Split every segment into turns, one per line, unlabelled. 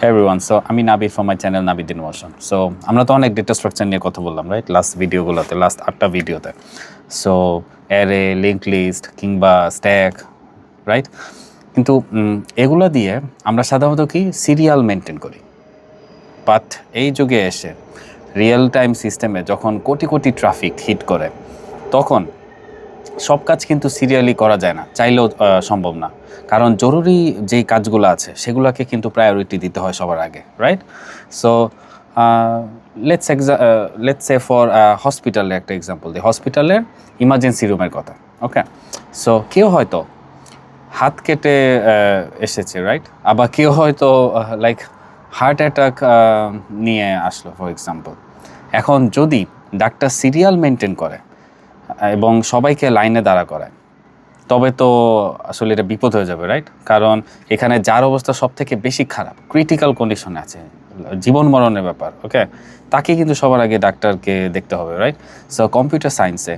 Hey everyone, so আমি Nabid from my channel Nabid in motion. So আমরা তো অনেক ডেটা স্ট্রাকচার নিয়ে কথা বললাম, রাইট? লাস্ট ভিডিওগুলোতে, লাস্ট 8টা ভিডিওতে। সো অ্যারে, লিঙ্ক লিস্ট কিংবা স্ট্যাক, রাইট? কিন্তু এগুলো দিয়ে আমরা সাধারণত কি সিরিয়াল মেনটেন করি। বাট এই যুগে এসে রিয়েল টাইম সিস্টেমে যখন কোটি কোটি ট্রাফিক হিট করে, তখন সব কাজ কিন্তু সিরিয়ালি করা যায় না, চাইলেও সম্ভব না। কারণ জরুরি যেই কাজগুলো আছে সেগুলোকে কিন্তু প্রায়োরিটি দিতে হয় সবার আগে, right? So let's say for হসপিটালের একটা এক্সাম্পল দিই, হসপিটালের ইমার্জেন্সি রুমের কথা। ওকে, সো কেউ হয়তো হাত কেটে এসেছে, রাইট? আবার কেউ হয়তো লাইক হার্ট অ্যাটাক নিয়ে আসলো ফর এক্সাম্পল। এখন যদি ডাক্তার সিরিয়াল মেনটেন করে এবং সবাইকে লাইনে দাঁড়া করায়, তবে তো আসলে এটা বিপদ হয়ে যাবে, রাইট? কারণ এখানে যার অবস্থা সব থেকে বেশি খারাপ, ক্রিটিক্যাল কন্ডিশনে আছে, জীবন মরণের ব্যাপার, ওকে, তাকে কিন্তু সবার আগে ডাক্তারকে দেখতে হবে, রাইট? সো কম্পিউটার সায়েন্সে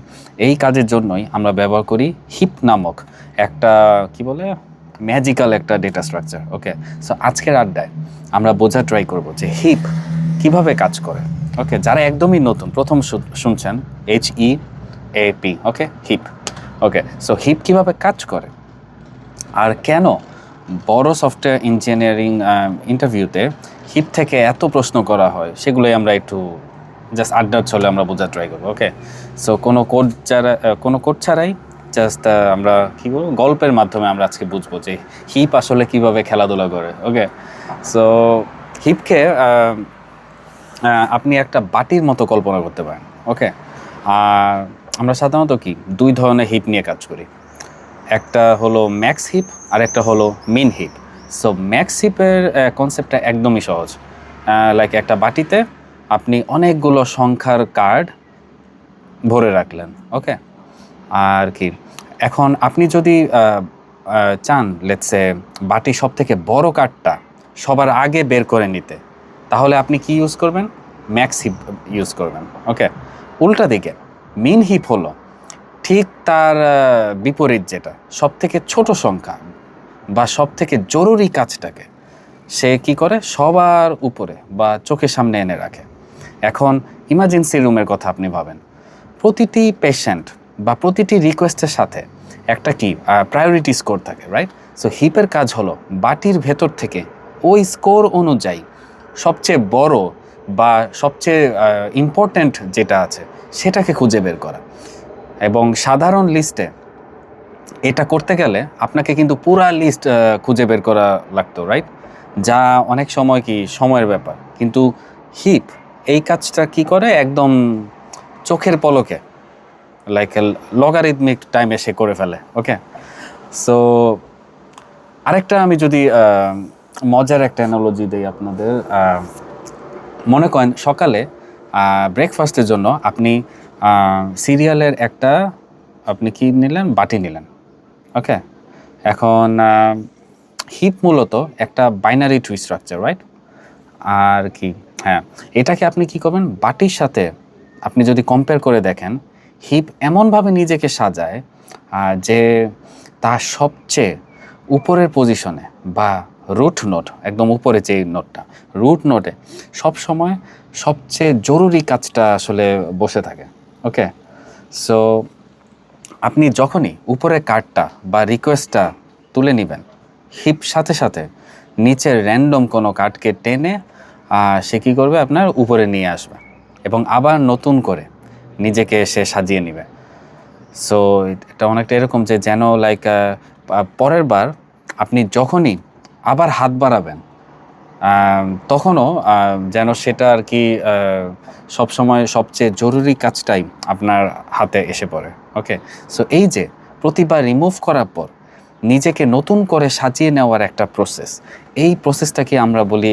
এই কাজের জন্যই আমরা ব্যবহার করি হিপ নামক একটা কি বলে ম্যাজিক্যাল একটা ডেটা স্ট্রাকচার। ওকে, সো আজকের আড্ডায় আমরা বোঝা ট্রাই করব যে হিপ কিভাবে কাজ করে। ওকে, যারা একদমই নতুন প্রথম শুনছেন, HEAP, ওকে, হিপ। ওকে, সো হিপ কীভাবে কাজ করে আর কেন বড় সফটওয়্যার ইঞ্জিনিয়ারিং ইন্টারভিউতে হিপ থেকে এত প্রশ্ন করা হয়, সেগুলোই আমরা একটু জাস্ট আড্ডার ছলে আমরা বোঝার ট্রাই করবো। ওকে, সো কোনো কোড ছাড়াই জাস্ট আমরা কী বলবো, গল্পের মাধ্যমে আমরা আজকে বুঝবো যে হিপ আসলে কীভাবে খেলাধুলা করে। ওকে, সো হিপকে আপনি একটা বাটির মতো কল্পনা করতে পারেন। ওকে, আর আমরা সাধারণত কি দুই ধরনের হিপ নিয়ে কাজ করি, একটা হলো ম্যাক্স হিপ আর একটা হলো মিন হিপ। সো ম্যাক্স হিপের কনসেপ্টটা একদমই সহজ, লাইক একটা বাটিতে আপনি অনেকগুলো সংখ্যার কার্ড ভরে রাখলেন। ওকে, আর কি এখন আপনি যদি চান লেটসে বাটি সব থেকে বড় কার্ডটা সবার আগে বের করে নিতে, তাহলে আপনি কি ইউজ করবেন? ম্যাক্স হিপ ইউজ করবেন। ওকে, উল্টা দিকে মিন হিপ হলো ঠিক তার বিপরীত, যেটা সব থেকে ছোট সংখ্যা বা সব থেকে জরুরি কাজটাকে সে কি করে সবার উপরে বা চোখের সামনে এনে রাখে। এখন ইমার্জেন্সি রুমের কথা আপনি ভাবেন, প্রতিটি পেশেন্ট বা প্রতিটি রিকোয়েস্টের সাথে একটা কি প্রায়োরিটি স্কোর থাকে, রাইট? সো হিপের কাজ হলো বাটির ভেতর থেকে ওই স্কোর অনুযায়ী সবচেয়ে বড় বা সবচেয়ে ইম্পর্ট্যান্ট যেটা আছে সেটাকে খুঁজে বের করা। এবং সাধারণ লিস্টে এটা করতে গেলে আপনাকে কিন্তু পুরা লিস্ট খুঁজে বের করা লাগতো, রাইট? যা অনেক সময় কি সময়ের ব্যাপার। কিন্তু হিপ এই কাজটা কি করে একদম চোখের পলকে, লাইক লগারিদমিক টাইমে সে করে ফেলে। ওকে, সো আরেকটা আমি যদি মজার একটা অ্যানালজি দিই আপনাদের, মনে করেন সকালে ব্রেকফাস্টের জন্য আপনি সিরিয়ালের একটা আপনি কি নিলেন, বাটি নিলেন। ওকে, এখন হিপ মূলত একটা বাইনারি ট্রি স্ট্রাকচার, রাইট? আর কি হ্যাঁ, এটাকে আপনি কি করবেন, বাটির সাথে আপনি যদি কম্পেয়ার করে দেখেন, হিপ এমনভাবে নিজেকে সাজায় যে তার সবচেয়ে উপরের পজিশনে বা রুট নোট, একদম উপরে যে নোটটা, রুট নোটে সবসময় সবচেয়ে জরুরি কাজটা আসলে বসে থাকে। ওকে, সো আপনি যখনই উপরের কার্ডটা বা রিকোয়েস্টটা তুলে নেবেন, হিপ সাথে সাথে নিচের র্যান্ডম কোনো কার্ডকে টেনে সে কী করবে, আপনার উপরে নিয়ে আসবে এবং আবার নতুন করে নিজেকে সে সাজিয়ে নেবে। সো এটা অনেকটা এরকম যে যেন লাইক পরের বার আপনি যখনই আবার হাত বাড়াবেন, তখনও যেন সেটা আর কি সবসময় সবচেয়ে জরুরি কাজটাই আপনার হাতে এসে পড়ে। ওকে, সো এই যে প্রতিবার রিমুভ করার পর নিজেকে নতুন করে সাজিয়ে নেওয়ার একটা প্রসেস, এই প্রসেসটাকে আমরা বলি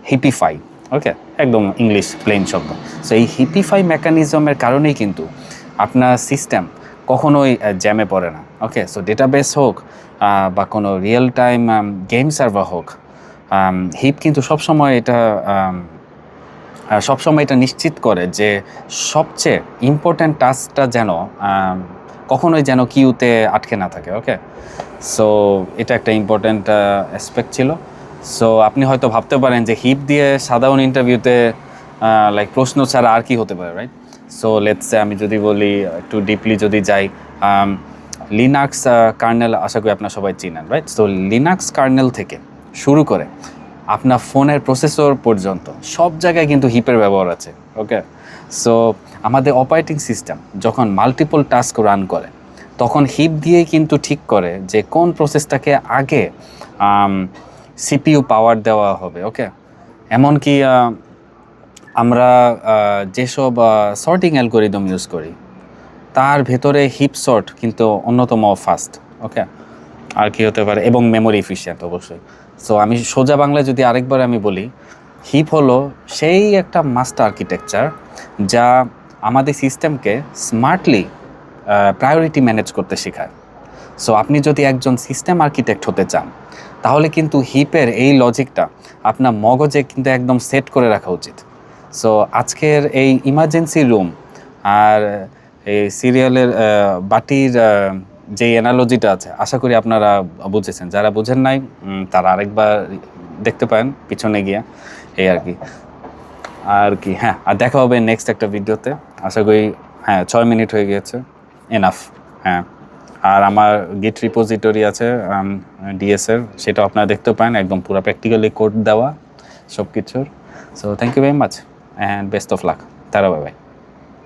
হিপিফাই। ওকে, একদম ইংলিশ প্লেন শব্দ। সো এই হিপিফাই মেকানিজমের কারণেই কিন্তু আপনার সিস্টেম কখনোই জ্যামে পড়ে না। ওকে, সো ডেটাবেস হোক বা কোনো রিয়েল টাইম গেম সার্ভার হোক, হিপ কিন্তু সবসময় এটা নিশ্চিত করে যে সবচেয়ে ইম্পর্ট্যান্ট টাস্কটা যেন কখনোই যেন কিউতে আটকে না থাকে। ওকে, সো এটা একটা ইম্পর্ট্যান্ট অ্যাসপেক্ট ছিল। সো আপনি হয়তো ভাবতে পারেন যে হিপ দিয়ে সাধারণ ইন্টারভিউতে লাইক প্রশ্ন ছাড়া আর কি হতে পারে, রাইট? সো লেটসে আমি যদি বলি একটু ডিপলি যদি যাই, লিনাক্স কার্নেল আশা করি আপনার সবাই চিনেন, রাইট? সো লিনাক্স কার্নেল থেকে শুরু করে আপনার ফোনের প্রসেসর পর্যন্ত সব জায়গায় কিন্তু হিপের ব্যবহার আছে, ওকে? সো আমাদের অপারেটিং সিস্টেম যখন মাল্টিপল টাস্ক রান করে তখন হিপ দিয়েই কিন্তু ঠিক করে যে কোন প্রসেসটাকে আগে সিপিইউ পাওয়ার দেওয়া হবে, ওকে? এমনকি আমরা যেসব সর্টিং অ্যালগরিদম ইউজ করি তার ভেতরে হিপ সর্ট কিন্তু অন্যতম ফাস্ট, ওকে? আর কি হতে পারে, এবং মেমোরি এফিশিয়েন্ট অবশ্যই। সো আমি সোজা বাংলায় যদি আরেকবার আমি বলি, হিপ হলো সেই একটা মাস্টার আর্কিটেকচার যা আমাদের সিস্টেমকে স্মার্টলি প্রায়োরিটি ম্যানেজ করতে শেখায়। সো আপনি যদি একজন সিস্টেম আর্কিটেক্ট হতে চান তাহলে কিন্তু হিপের এই লজিকটা আপনার মগজে কিন্তু একদম সেট করে রাখা উচিত। সো আজকের এই ইমার্জেন্সি রুম আর এই সিরিয়ালের বাটির যে অ্যানালজিটা আছে আশা করি আপনারা বুঝেছেন। যারা বুঝেন নাই তারা আরেকবার দেখতে পারেন পিছনে গিয়া, এই আর কি। হ্যাঁ, আর দেখা হবে নেক্সট একটা ভিডিওতে আশা করি। হ্যাঁ, 6 মিনিট হয়ে গিয়েছে, এনাফ। হ্যাঁ, আর আমার গিট রিপোজিটরি আছে ডিএসের, সেটাও আপনারা দেখতে পারেন, একদম পুরো প্র্যাকটিক্যালি কোড দেওয়া সব কিছুর। So thank you very much and best of luck. তারা বাই বাই।